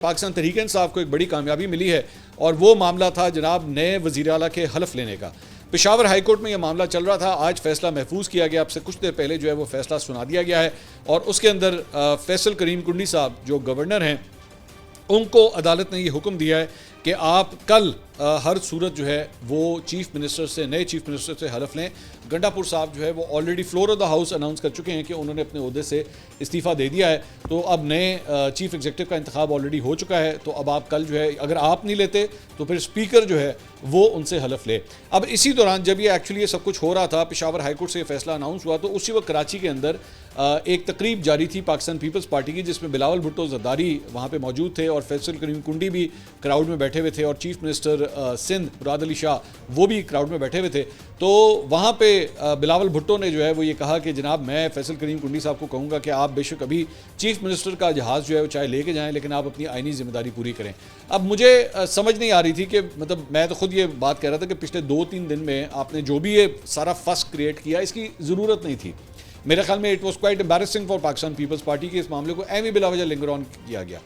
पाकिस्तान तहरीक-ए-इंसाफ को एक बड़ी कामयाबी मिली है और वो मामला था जनाब नए वज़ीर आला के हलफ लेने का। पेशावर हाई कोर्ट में यह मामला चल रहा था। आज फैसला महफूज किया गया। अब से कुछ देर पहले जो है वो फैसला सुना दिया गया है और उसके अंदर फैसल करीम कुंडी साहब जो गवर्नर हैं उनको अदालत ने ये हुक्म दिया है कि आप कल हर सूरत जो है वो चीफ़ मिनिस्टर से नए चीफ़ मिनिस्टर से हलफ लें। गंडापुर साहब जो है वो already floor of the house announce कर चुके हैं कि उन्होंने अपने ओहदे से इस्तीफ़ा दे दिया है। तो अब नए चीफ़ एग्जीक्यूटिव का इंतखाब ऑलरेडी हो चुका है। तो अब आप कल जो है अगर आप नहीं लेते तो फिर स्पीकर जो है वो उनसे हलफ ले। अब इसी दौरान जब ये एक्चुअली ये सब कुछ हो रहा था, पेशावर हाई कोर्ट से ये फैसला अनाउंस हुआ, तो उसी वक्त कराची के अंदर एक तकरीब जारी थी पाकिस्तान पीपल्स पार्टी की, जिसमें बिलावल भुट्टो जरदारी वहाँ पे मौजूद थे और फैसल करीम कुंडी भी क्राउड में बैठे हुए थे और चीफ मिनिस्टर सिंध मुराद अली शाह वो भी क्राउड में बैठे हुए थे। तो वहाँ पे बिलावल भुट्टो ने जो है वो ये कहा कि जनाब मैं फैसल करीम कुंडी साहब को कहूँगा कि आप बेशक अभी चीफ मिनिस्टर का जहाज़ जो है वो चाहे लेके जाएँ, लेकिन आप अपनी आइनी जिम्मेदारी पूरी करें। अब मुझे समझ नहीं आ रही थी कि मतलब मैं तो खुद ये बात कह रहा था कि पिछले 2-3 दिन में आपने जो भी ये सारा फस क्रिएट किया इसकी ज़रूरत नहीं थी। मेरे ख्याल में it was quite embarrassing for Pakistan Peoples Party के इस मामले को एवी बिला वजह लिंगर ऑन किया गया।